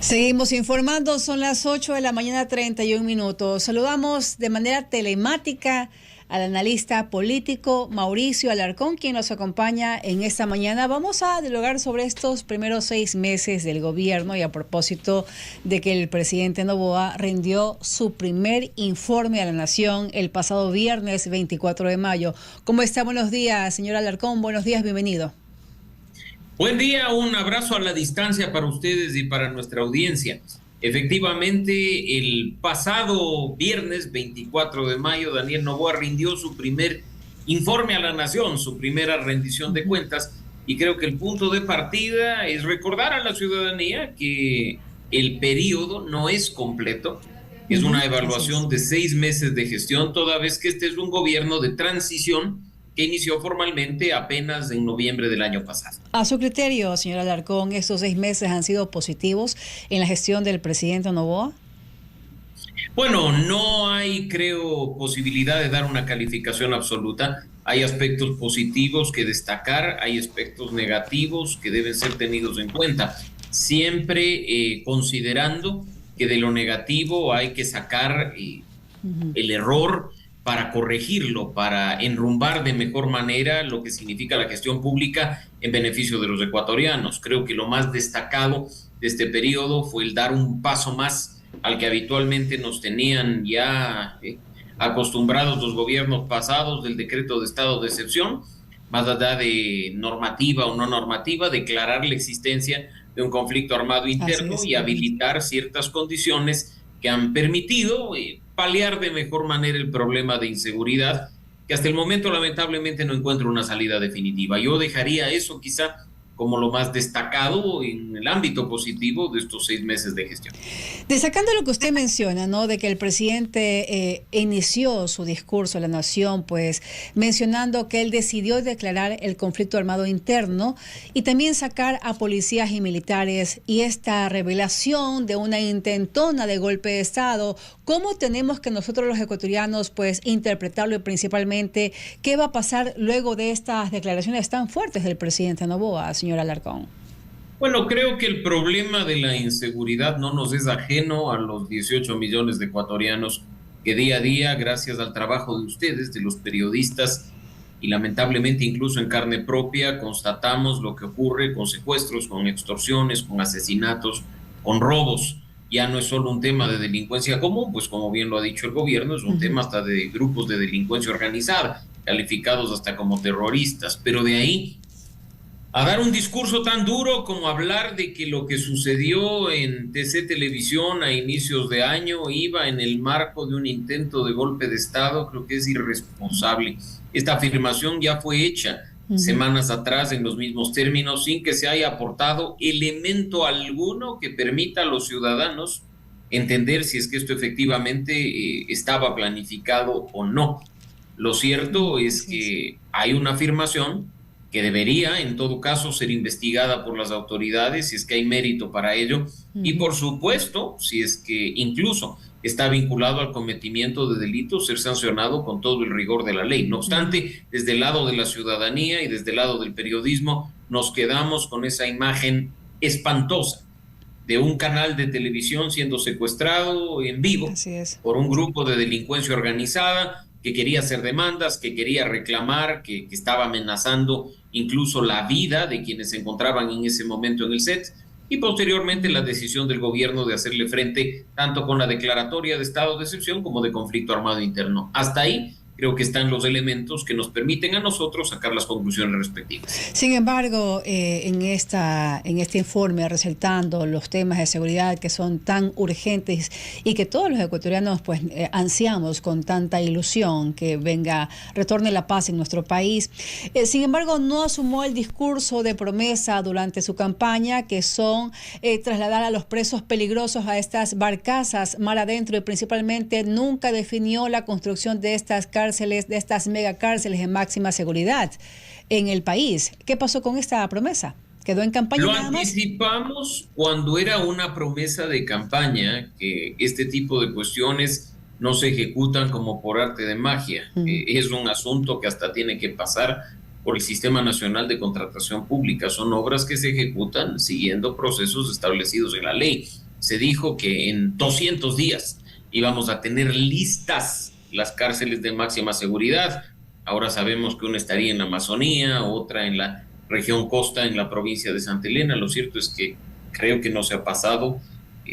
Seguimos informando, son las 8 de la mañana, 31 minutos. Saludamos de manera telemática al analista político Mauricio Alarcón, quien nos acompaña en esta mañana. Vamos a dialogar sobre estos primeros 6 meses del gobierno y a propósito de que el presidente Noboa rindió su primer informe a la Nación el pasado viernes 24 de mayo. ¿Cómo está? Buenos días, señor Alarcón. Buenos días, bienvenido. Buen día, un abrazo a la distancia para ustedes y para nuestra audiencia. Efectivamente, el pasado viernes 24 de mayo, Daniel Noboa rindió su primer informe a la Nación, su primera rendición de cuentas, y creo que el punto de partida es recordar a la ciudadanía que el periodo no es completo, es una evaluación de 6 meses de gestión, toda vez que este es un gobierno de transición que inició formalmente apenas en noviembre del año pasado. A su criterio, señor Alarcón, ¿estos 6 meses han sido positivos en la gestión del presidente Noboa? Bueno, no hay, creo, posibilidad de dar una calificación absoluta. Hay aspectos positivos que destacar, hay aspectos negativos que deben ser tenidos en cuenta, siempre considerando que de lo negativo hay que sacar el error para corregirlo, para enrumbar de mejor manera lo que significa la gestión pública en beneficio de los ecuatorianos. Creo que lo más destacado de este periodo fue el dar un paso más al que habitualmente nos tenían ya acostumbrados los gobiernos pasados del decreto de estado de excepción, más allá de normativa o no normativa, declarar la existencia de un conflicto armado interno y habilitar ciertas condiciones que han permitido paliar de mejor manera el problema de inseguridad, que hasta el momento lamentablemente no encuentra una salida definitiva. Yo dejaría eso quizá como lo más destacado en el ámbito positivo de estos 6 meses de gestión. Destacando lo que usted menciona, ¿no?, de que el presidente inició su discurso a la Nación, pues mencionando que él decidió declarar el conflicto armado interno y también sacar a policías y militares, y esta revelación de una intentona de golpe de Estado. ¿Cómo tenemos que nosotros los ecuatorianos pues interpretarlo, y principalmente qué va a pasar luego de estas declaraciones tan fuertes del presidente Noboa, señor Alarcón? Bueno, creo que el problema de la inseguridad no nos es ajeno a los 18 millones de ecuatorianos que día a día, gracias al trabajo de ustedes, de los periodistas, y lamentablemente incluso en carne propia, constatamos lo que ocurre con secuestros, con extorsiones, con asesinatos, con robos. Ya no es solo un tema de delincuencia común, pues como bien lo ha dicho el gobierno, es un tema hasta de grupos de delincuencia organizada, calificados hasta como terroristas, pero de ahí a dar un discurso tan duro como hablar de que lo que sucedió en TC Televisión a inicios de año iba en el marco de un intento de golpe de Estado, creo que es irresponsable. Esta afirmación ya fue hecha semanas atrás en los mismos términos, sin que se haya aportado elemento alguno que permita a los ciudadanos entender si es que esto efectivamente estaba planificado o no. Lo cierto es que hay una afirmación que debería, en todo caso, ser investigada por las autoridades si es que hay mérito para ello, y por supuesto, si es que incluso está vinculado al cometimiento de delitos, ser sancionado con todo el rigor de la ley. No obstante, desde el lado de la ciudadanía y desde el lado del periodismo, nos quedamos con esa imagen espantosa de un canal de televisión siendo secuestrado en vivo por un grupo de delincuencia organizada que quería hacer demandas, que quería reclamar, que estaba amenazando incluso la vida de quienes se encontraban en ese momento en el set, y posteriormente la decisión del gobierno de hacerle frente tanto con la declaratoria de estado de excepción como de conflicto armado interno. Hasta ahí creo que están los elementos que nos permiten a nosotros sacar las conclusiones respectivas. Sin embargo, en este informe, resaltando los temas de seguridad que son tan urgentes y que todos los ecuatorianos pues ansiamos con tanta ilusión que retorne la paz en nuestro país. Sin embargo, no asumó el discurso de promesa durante su campaña, que son trasladar a los presos peligrosos a estas barcazas mar adentro, y principalmente nunca definió la construcción de estas cárceles, de estas megacárceles de máxima seguridad en el país. ¿Qué pasó con esta promesa? ¿Quedó en campaña nada más? Lo anticipamos cuando era una promesa de campaña, que este tipo de cuestiones no se ejecutan como por arte de magia. Es un asunto que hasta tiene que pasar por el Sistema Nacional de Contratación Pública. Son obras que se ejecutan siguiendo procesos establecidos en la ley. se dijo que en 200 días íbamos a tener listas las cárceles de máxima seguridad. Ahora sabemos que una estaría en la Amazonía, otra en la región costa, en la provincia de Santa Elena. Lo cierto es que creo que no se ha pasado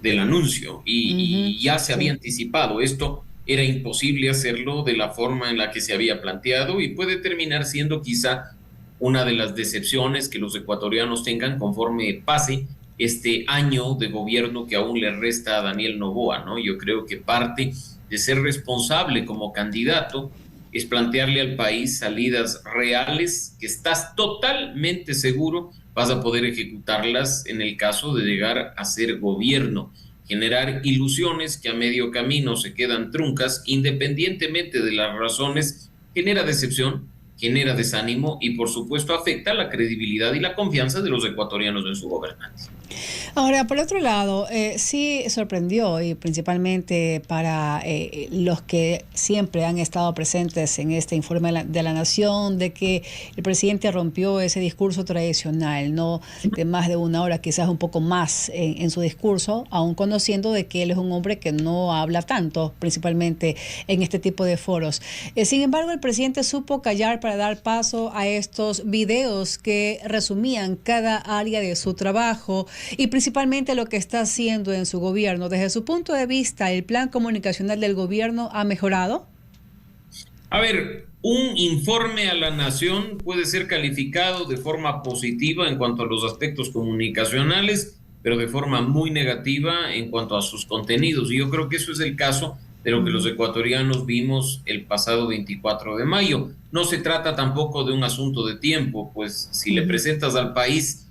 del anuncio y ya se había anticipado. Esto era imposible hacerlo de la forma en la que se había planteado y puede terminar siendo quizá una de las decepciones que los ecuatorianos tengan conforme pase este año de gobierno que aún le resta a Daniel Noboa, ¿no? Yo creo que parte de ser responsable como candidato es plantearle al país salidas reales que estás totalmente seguro vas a poder ejecutarlas en el caso de llegar a ser gobierno. Generar ilusiones que a medio camino se quedan truncas, independientemente de las razones, genera decepción, genera desánimo y por supuesto afecta la credibilidad y la confianza de los ecuatorianos en su gobernanza. Ahora, por otro lado, sí sorprendió, y principalmente para los que siempre han estado presentes en este informe de la Nación, de que el presidente rompió ese discurso tradicional, no de más de una hora, quizás un poco más en su discurso, aun conociendo de que él es un hombre que no habla tanto, principalmente en este tipo de foros. Sin embargo, el presidente supo callar para dar paso a estos videos que resumían cada área de su trabajo y principalmente lo que está haciendo en su gobierno. Desde su punto de vista, ¿el plan comunicacional del gobierno ha mejorado? A ver, un informe a la nación puede ser calificado de forma positiva en cuanto a los aspectos comunicacionales, pero de forma muy negativa en cuanto a sus contenidos. Y yo creo que eso es el caso de lo que los ecuatorianos vimos el pasado 24 de mayo. No se trata tampoco de un asunto de tiempo, pues si le presentas al país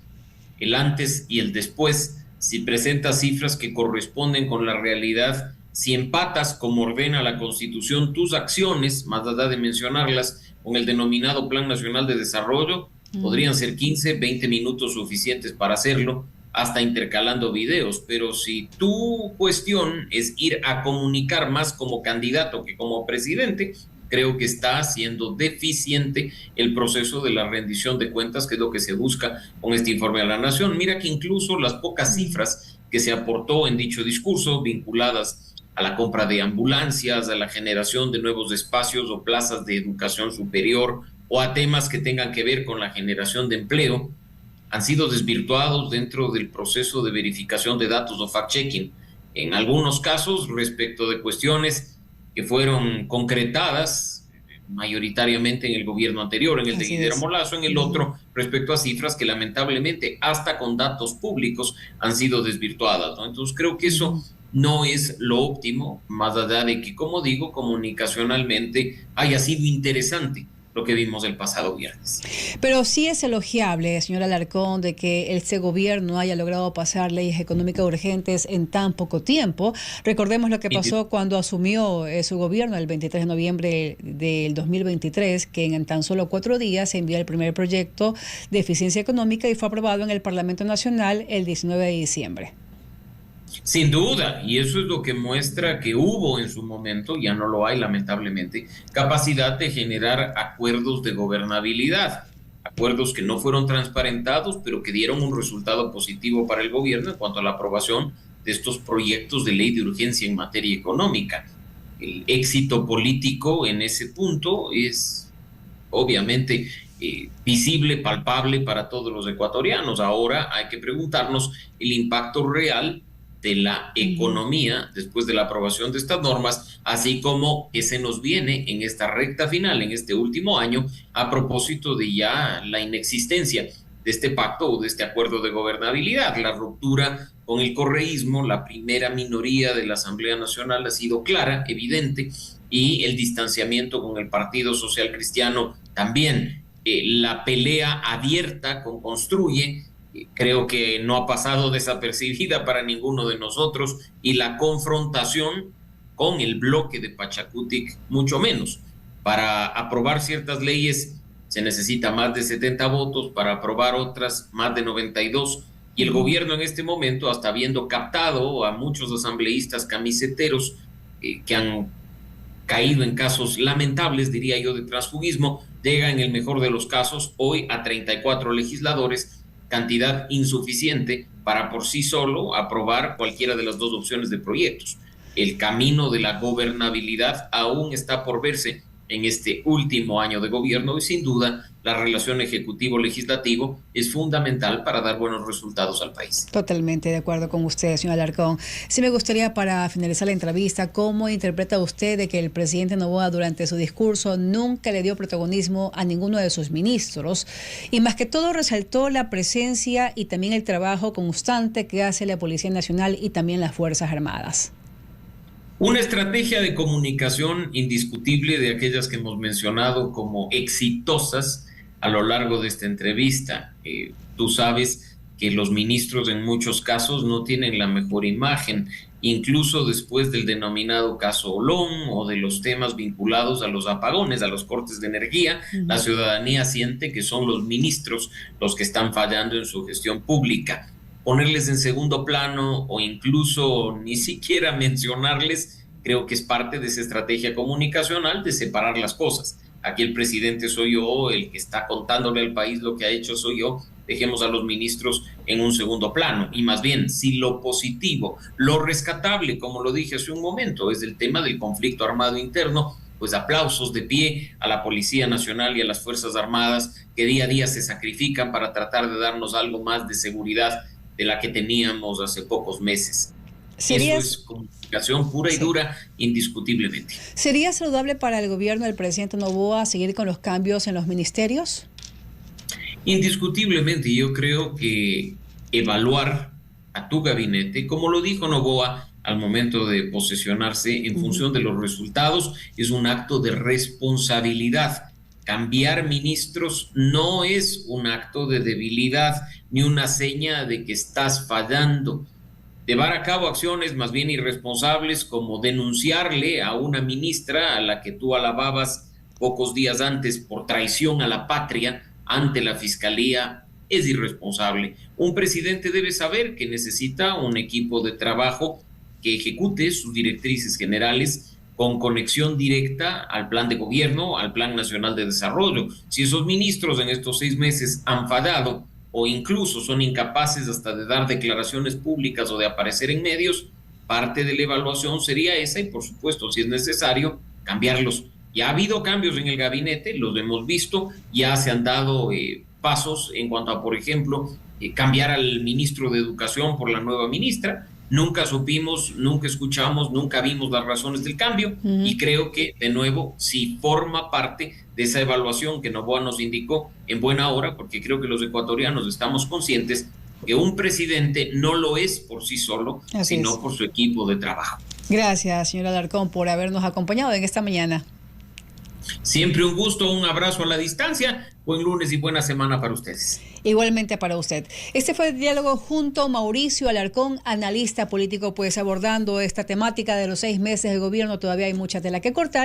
el antes y el después, si presentas cifras que corresponden con la realidad, si empatas como ordena la Constitución tus acciones, más allá de mencionarlas, con el denominado Plan Nacional de Desarrollo, podrían ser 15, 20 minutos suficientes para hacerlo, hasta intercalando videos. Pero si tu cuestión es ir a comunicar más como candidato que como presidente, creo que está siendo deficiente el proceso de la rendición de cuentas, que es lo que se busca con este informe a la nación. Mira que incluso las pocas cifras que se aportó en dicho discurso, vinculadas a la compra de ambulancias, a la generación de nuevos espacios o plazas de educación superior, o a temas que tengan que ver con la generación de empleo, han sido desvirtuados dentro del proceso de verificación de datos o fact-checking. En algunos casos, respecto de cuestiones que fueron concretadas mayoritariamente en el gobierno anterior, en el de Guillermo Lasso, en el otro respecto a cifras que lamentablemente hasta con datos públicos han sido desvirtuadas, ¿no? Entonces creo que eso no es lo óptimo, más allá de que, como digo, comunicacionalmente haya sido interesante lo que vimos el pasado viernes. Pero sí es elogiable, señor Alarcón, de que este gobierno haya logrado pasar leyes económicas urgentes en tan poco tiempo. Recordemos lo que pasó cuando asumió su gobierno el 23 de noviembre del 2023, que en tan solo 4 días se envió el primer proyecto de eficiencia económica y fue aprobado en el Parlamento Nacional el 19 de diciembre. Sin duda, y eso es lo que muestra que hubo en su momento, ya no lo hay lamentablemente, capacidad de generar acuerdos de gobernabilidad, acuerdos que no fueron transparentados, pero que dieron un resultado positivo para el gobierno en cuanto a la aprobación de estos proyectos de ley de urgencia en materia económica. El éxito político en ese punto es obviamente visible, palpable para todos los ecuatorianos. Ahora hay que preguntarnos el impacto real de la economía después de la aprobación de estas normas, así como que se nos viene en esta recta final, en este último año, a propósito de ya la inexistencia de este pacto o de este acuerdo de gobernabilidad. La ruptura con el correísmo, la primera minoría de la Asamblea Nacional, ha sido clara, evidente, y el distanciamiento con el Partido Social Cristiano también. La pelea abierta con Construye creo que no ha pasado desapercibida para ninguno de nosotros, y la confrontación con el bloque de Pachacutic mucho menos. Para aprobar ciertas leyes se necesita más de 70 votos, para aprobar otras más de 92, y el gobierno en este momento, hasta habiendo captado a muchos asambleístas camiseteros que han caído en casos lamentables, diría yo, de transfugismo, llega en el mejor de los casos hoy a 34 legisladores cantidad insuficiente para por sí solo aprobar cualquiera de las dos opciones de proyectos. El camino de la gobernabilidad aún está por verse en este último año de gobierno y sin duda la relación ejecutivo-legislativo es fundamental para dar buenos resultados al país. Totalmente de acuerdo con usted, señor Alarcón. Sí me gustaría, para finalizar la entrevista, ¿cómo interpreta usted de que el presidente Noboa durante su discurso nunca le dio protagonismo a ninguno de sus ministros y más que todo resaltó la presencia y también el trabajo constante que hace la Policía Nacional y también las Fuerzas Armadas? Una estrategia de comunicación indiscutible de aquellas que hemos mencionado como exitosas a lo largo de esta entrevista. Tú sabes que los ministros en muchos casos no tienen la mejor imagen, incluso después del denominado caso Olón o de los temas vinculados a los apagones, a los cortes de energía, la ciudadanía siente que son los ministros los que están fallando en su gestión pública. Ponerles en segundo plano o incluso ni siquiera mencionarles, creo que es parte de esa estrategia comunicacional de separar las cosas. Aquí el presidente soy yo, el que está contándole al país lo que ha hecho soy yo, dejemos a los ministros en un segundo plano. Y más bien, si lo positivo, lo rescatable, como lo dije hace un momento, es el tema del conflicto armado interno, pues aplausos de pie a la Policía Nacional y a las Fuerzas Armadas que día a día se sacrifican para tratar de darnos algo más de seguridad de la que teníamos hace pocos meses. Eso es comunicación pura y dura, indiscutiblemente. ¿Sería saludable para el gobierno del presidente Noboa seguir con los cambios en los ministerios? Indiscutiblemente, yo creo que evaluar a tu gabinete, como lo dijo Noboa al momento de posesionarse en función de los resultados, es un acto de responsabilidad. Cambiar ministros no es un acto de debilidad ni una seña de que estás fallando. Llevar a cabo acciones más bien irresponsables como denunciarle a una ministra a la que tú alababas pocos días antes por traición a la patria ante la fiscalía es irresponsable. Un presidente debe saber que necesita un equipo de trabajo que ejecute sus directrices generales con conexión directa al plan de gobierno, al Plan Nacional de Desarrollo. Si esos ministros en estos 6 meses han fallado o incluso son incapaces hasta de dar declaraciones públicas o de aparecer en medios, parte de la evaluación sería esa y, por supuesto, si es necesario, cambiarlos. Ya ha habido cambios en el gabinete, los hemos visto, ya se han dado pasos en cuanto a, por ejemplo, cambiar al ministro de Educación por la nueva ministra. Nunca supimos, nunca escuchamos, nunca vimos las razones del cambio y creo que, de nuevo, sí forma parte de esa evaluación que Noboa nos indicó en buena hora, porque creo que los ecuatorianos estamos conscientes que un presidente no lo es por sí solo, sino por su equipo de trabajo. Gracias, señor Alarcón, por habernos acompañado en esta mañana. Siempre un gusto, un abrazo a la distancia, buen lunes y buena semana para ustedes. Igualmente para usted. Este fue el diálogo junto a Mauricio Alarcón, analista político, pues abordando esta temática de los 6 meses de gobierno. Todavía hay mucha tela que cortar.